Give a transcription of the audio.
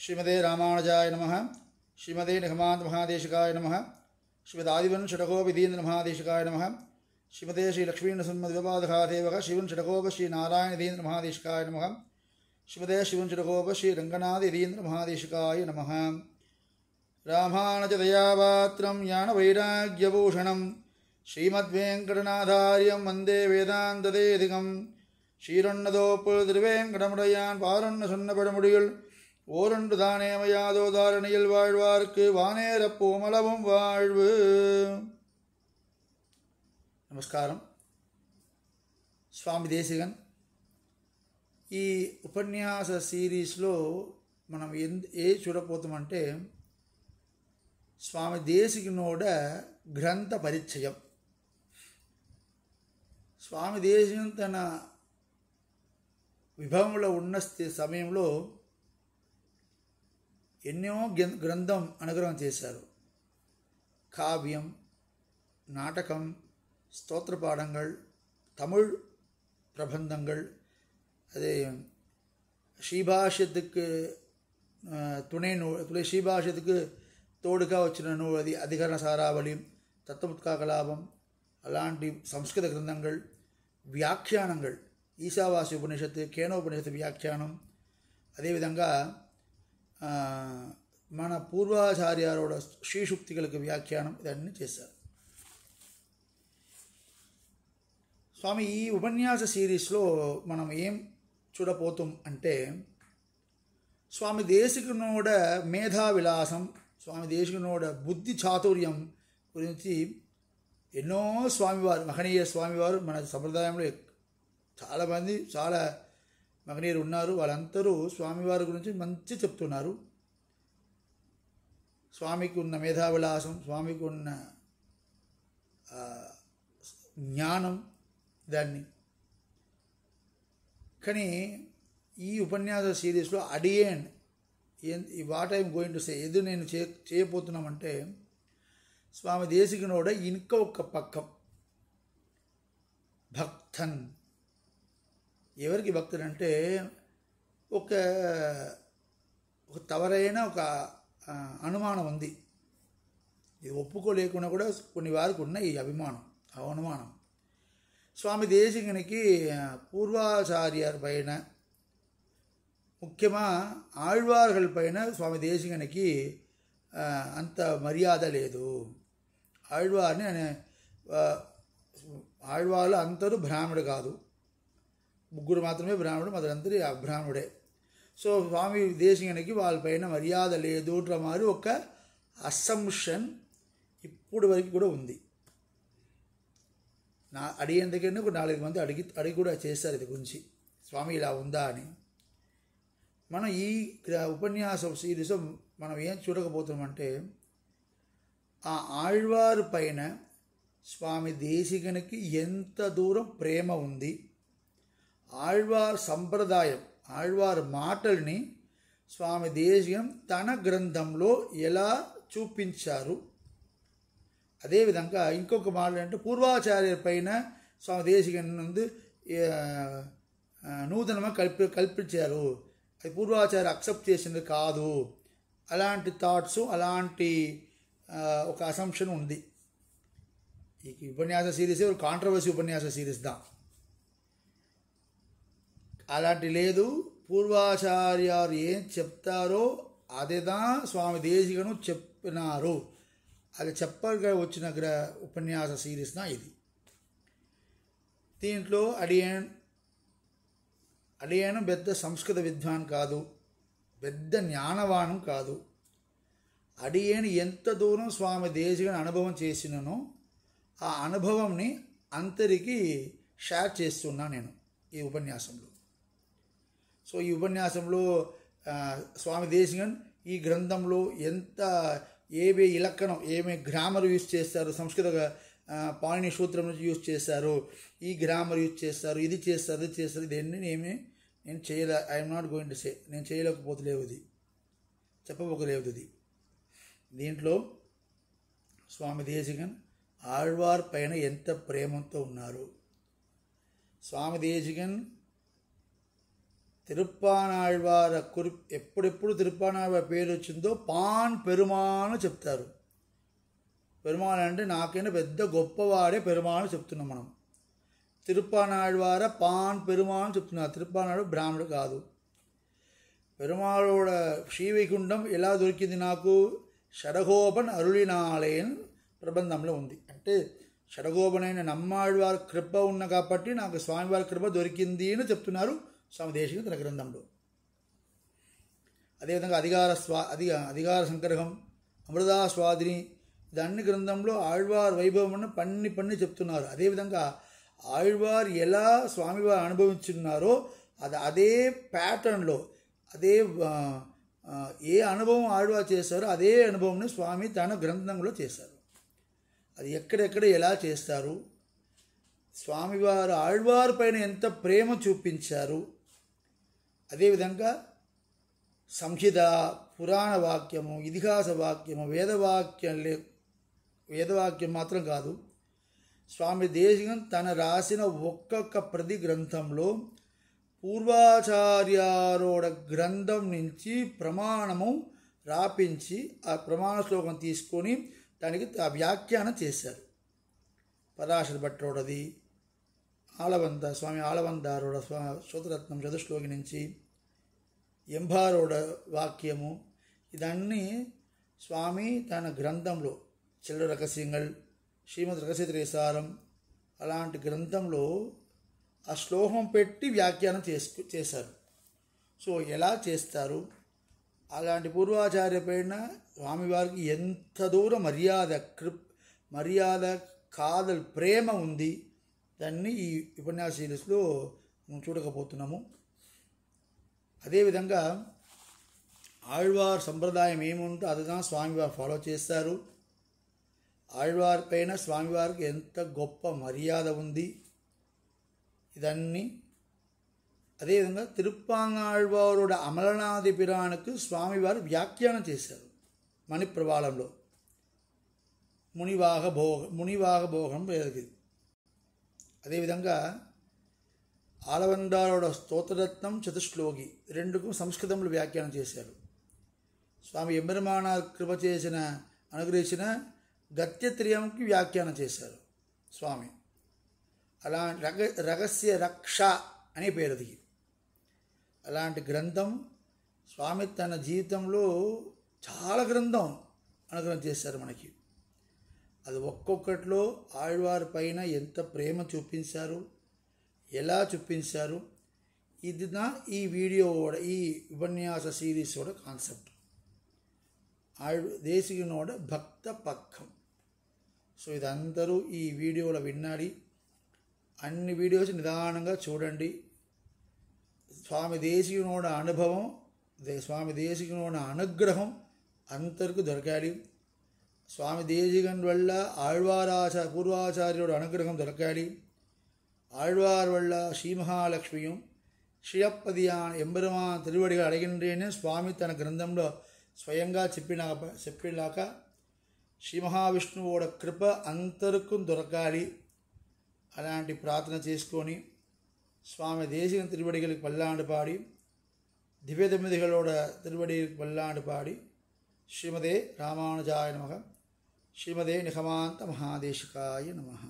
श्रीमते रामानुजाय नमः। श्रीमते निगमान्त महादेशिकाय नमः। श्रीमदादिवन षडकोपदीन्द्र महादेशिकाय नमः। श्रीमते श्री लक्ष्मीनृसिंहदेवपादघातेवक शिवन षडकोप श्री नारायणदीन्द्र महादेशिकाय नमः। श्रीमते शिवन षडकोप श्री रंगनाथदीन्द्र महादेशिकाय नमः। रामानुजदयापात्रं ज्ञानवैराग्यभूषणं श्रीमद्वेङ्कटनाथार्यं वन्दे वेदान्तदेशिकं ஷீரொன்னதோப்புள் திருவேங்கடமுடையான் பாரொன்ன சொன்னபடமுடியுள் ஓரொன்று தானேமையாதோ தாரணியில் வாழ்வார்க்கு வானேரப்போமளவும் வாழ்வு. నమస్కారం. స్వామి దేశిగన్ ఈ ఉపన్యాస సిరీస్లో మనం చూడబోతామంటే స్వామి దేశికనోడ గ్రంథ పరిచయం. స్వామి దేశికన్ తన విభవంలో ఉన్న సమయంలో ఎన్నో గ్రంథం అనుగ్రహం చేశారు. కావ్యం, నాటకం, ஸ்தோத்திரபாடங்கள், தமிழ் பிரபந்தங்கள், அதே ஸ்ரீபாஷ்யத்துக்கு துணை நூல், ஸ்ரீபாஷ்யத்துக்கு తోడుగా వచ్చిన నూలు అది అధికరణ సారావళి, తత్వముత్కాకలాపం, అలాంటి సంస్కృత గ్రంథங்கள், వ్యాఖ్యానంகள், ఈశావాస్య ఉపనిషత్తు, కేనోపనిషత్తు వ్యాఖ్యానం, అదేవిధంగా మన పూర్వాచార్యారోడ శ్రీశుక్తిகளுக்கு వ్యాఖ్యానం, ఇదన్నీ చేశారు. స్వామి ఈ ఉపన్యాస సిరీస్లో మనం ఏం చూడబోతాం అంటే స్వామి దేశికనోడ మేధా విలాసం, స్వామి దేశికనోడ బుద్ధి చాతుర్యం గురించి ఎన్నో స్వామివారు, మహనీయ స్వామివారు మన సంప్రదాయంలో చాలామంది చాలా మహనీయులు ఉన్నారు. వాళ్ళందరూ స్వామివారి గురించి మంచి చెప్తున్నారు. స్వామికి ఉన్న మేధా విలాసం, స్వామికి ఉన్న జ్ఞానం, దాన్ని కానీ ఈ ఉపన్యాస సిరీస్లో అడియన్ what I'm going to say, ఏదో నేను చేయబోతున్నామంటే స్వామి దేశికనోడ ఇంకొక పక్కం భక్తన్. ఎవరికి భక్తుడు అంటే ఒక తవరైన ఒక అనుమానం ఉంది. ఇది ఒప్పుకోలేకుండా కూడా కొన్ని వారికి ఉన్న ఈ అభిమానం, అనుమానం. స్వామి దేశికనికి పూర్వాచార్యర్ పైన, ముఖ్యంగా ఆళ్వార్గల్ పైన స్వామి దేశికనికి అంత మర్యాద లేదు. ఆళ్వార్లు అందరూ బ్రాహ్మడు కాదు, ముగ్గురు మాత్రమే బ్రాహ్మడు, మొదలందరూ అబ్రాహ్మడే. సో స్వామి దేశికనికి వాళ్ళపైన మర్యాద లేదు మరి ఒక అసంప్షన్ ఇప్పుడు వరకు కూడా ఉంది. అడిగిన దగ్గర ఒక 4 మంది అడిగి కూడా చేస్తారు ఇది గురించి, స్వామి ఇలా ఉందా అని. మనం ఈ ఉపన్యాసం సిరీస్ మనం ఏం చూడకపోతున్నామంటే ఆ ఆళ్వారు పైన స్వామి దేశికనికి ఎంత దూరం ప్రేమ ఉంది, ఆళ్వార్ సంప్రదాయం, ఆళ్వార్ మాటల్ని స్వామి దేశికం తన గ్రంథంలో ఎలా చూపించారు. అదేవిధంగా ఇంకొక మాట అంటే పూర్వాచార్య పైన స్వామి దేశికన్ నుండి నూతనంగా కల్పించారు, అది పూర్వాచార్య అక్సెప్ట్ చేసినది కాదు, అలాంటి థాట్స్, అలాంటి ఒక అసంప్షన్ ఉంది. ఈ ఉపన్యాస సిరీస్ ఒక కాంట్రవర్సీ ఉపన్యాస సిరీస్ దా, అలాంటి లేదు. పూర్వాచార్యారు ఏం చెప్తారో అదేదా స్వామి దేశికను చెప్పినారు, అది చెప్పగా వచ్చిన ఉపన్యాస సిరీస్ నా ఇది. దీంట్లో అడియను పెద్ద సంస్కృత విద్వాన్ కాదు, పెద్ద జ్ఞానవానం కాదు. అడియను ఎంత దూరం స్వామి దేశికను అనుభవం చేసిననో ఆ అనుభవంని అందరికీ షేర్ చేస్తున్నా నేను ఈ ఉపన్యాసంలో. సో ఈ ఉపన్యాసంలో స్వామి దేశికన్ ఈ గ్రంథంలో ఎంత ఏవే ఇలక్కణం, ఏమే గ్రామర్ యూజ్ చేస్తారు, సంస్కృత పాణిని సూత్రం నుంచి యూజ్ చేస్తారు, ఈ గ్రామర్ యూజ్ చేస్తారు, ఇది చేస్తారు, ఇది చేస్తారు, ఇదన్నీ నేను I'm not going to say, నేను చేయలేకపోతలేవు, ఇది చెప్పబోకలేదు. ఇది దీంట్లో స్వామి దేశికన్ ఆళ్వార్ పైన ఎంత ప్రేమతో ఉన్నారు. స్వామి దేశికన్ తిరుప్పానాళ్వార ఎప్పుడెప్పుడు తిరుప్పానాళ్వార పేరు వచ్చిందో పాన్ పెరుమాను చెప్తారు. పెరుమాళ్ అంటే నాకైనా పెద్ద గొప్పవాడే పెరుమాళ్ చెప్తున్నాం మనం. తిరుప్పానాళ్వార పాన్ పెరుమాను చెప్తున్నారు. తిరుప్పానాడు బ్రాహ్మడు కాదు. పెరుమాళోడ శ్రీవైకుంఠం ఎలా దొరికింది నాకు? షడగోపన్ అరుళినాలయన్ ప్రబంధంలో ఉంది. అంటే షడగోపనైన నమ్మాళ్వారి కృప ఉన్న కాబట్టి నాకు స్వామివారి కృప దొరికింది అని చెప్తున్నారు స్వామి దేశిక తన గ్రంథంలో. అదేవిధంగా అధికార సంకరహం, అమృతా స్వాదిని, దాన్ని గ్రంథంలో ఆళ్వార్ వైభవం పన్ని చెప్తున్నారు. అదేవిధంగా ఆళ్వార్ ఎలా స్వామివారు అనుభవించున్నారో అదే ప్యాటర్న్లో, అదే ఏ అనుభవం ఆళ్వార్ చేశారో అదే అనుభవంని స్వామి తన గ్రంథంలో చేశారు. అది ఎక్కడెక్కడ ఎలా చేస్తారు, స్వామివారు ఆళ్వార్ పైన ఎంత ప్రేమ చూపించారు. అదేవిధంగా సంహిత, పురాణ వాక్యము, ఇతిహాస వాక్యము, వేదవాక్యం మాత్రం కాదు. స్వామి దేశికన్ తన రాసిన ఒక్కొక్క ప్రతి గ్రంథంలో పూర్వాచార్యారోడ గ్రంథం నుంచి ప్రమాణము రాపించి ఆ ప్రమాణ శ్లోకం తీసుకొని దానికి వ్యాఖ్యానం చేశారు. పరాశర భట్టరోడది, స్వామి ఆళవందారోడ శ్రోతరత్నం చతుశ్లోకి నుంచి ఎంభారోడ వాక్యము, ఇదన్నీ స్వామి తన గ్రంథంలో చెల్లు రహస్యంగల్, శ్రీమద్ రహస్యత్రేసారం అలాంటి గ్రంథంలో ఆ శ్లోకం పెట్టి వ్యాఖ్యానం చేశారు. సో ఎలా చేస్తారు? అలాంటి పూర్వాచార్య పైన స్వామివారికి ఎంత దూరం మర్యాద కాదల్ ప్రేమ ఉంది, దాన్ని ఈ ఉపన్యాస సిరీస్లో మనం చూడకపోతున్నాము. అదేవిధంగా ఆళ్వార్ సంప్రదాయం ఏముందో అదిగా స్వామివారు ఫాలో చేస్తారు. ఆళ్వార్ పైన స్వామివారికి ఎంత గొప్ప మర్యాద ఉంది ఇదన్నీ. అదేవిధంగా తిరుప్పానాళ్వారుడ అమలనాది పిరాణకు స్వామివారు వ్యాఖ్యానం చేశారు మణిప్రవాళంలో. మునివాహ భోగం పేరుది. అదేవిధంగా ఆలవందారోడ స్తోత్రరత్నం చతుశ్లోకి రెండుకు సంస్కృతంలో వ్యాఖ్యానం చేశారు. స్వామి ఎంబెరుమాన కృప అనుగ్రహించిన గత్యత్రయంకి వ్యాఖ్యానం చేశారు స్వామి. అలాంటి రహస్య రక్ష అనే పేరుది. అలాంటి గ్రంథం స్వామి తన జీవితంలో చాలా గ్రంథం అనుగ్రహం చేశారు మనకి. అది ఒక్కొక్కటిలో ఆళ్వారి పైన ఎంత ప్రేమ చూపించారు, ఎలా చూపించారు, ఇది ఈ వీడియో ఈ ఉపన్యాస సిరీస్ కూడా కాన్సెప్ట్. దేశికనోడ భక్త పక్కం. సో ఇదందరూ ఈ వీడియోలో వినాలి. అన్ని వీడియోస్ నిదానంగా చూడండి. స్వామి దేశికనోడ అనుభవం, స్వామి దేశికనోడ అనుగ్రహం అందరికీ దొరకాలి. స్వామి దేశికన్ వల్ల పూర్వాచార్యుడు అనుగ్రహం దొరకాలి. ఆళ్వార్ వల్ల శ్రీ మహాలక్ష్మియం శ్రీయప్పదియాన్ ఎంబెరుమాన్ తిరువడిగా అడిగిండేనే స్వామి తన గ్రంథంలో స్వయంగా చెప్పినాక శ్రీ మహావిష్ణువుడ కృప అందరికీ దొరకాలి. అలాంటి ప్రార్థన చేసుకొని స్వామి దేశికన్ తిరువడిగలికి పల్లాండు పాడి దివ్యదమ్మిదిகளோட తిరువడికి పల్లాండు పాడి శ్రీమదే రామానుజాయ నమః, శ్రీమదే నిఖమాంత మహాదేశికాయ నమః.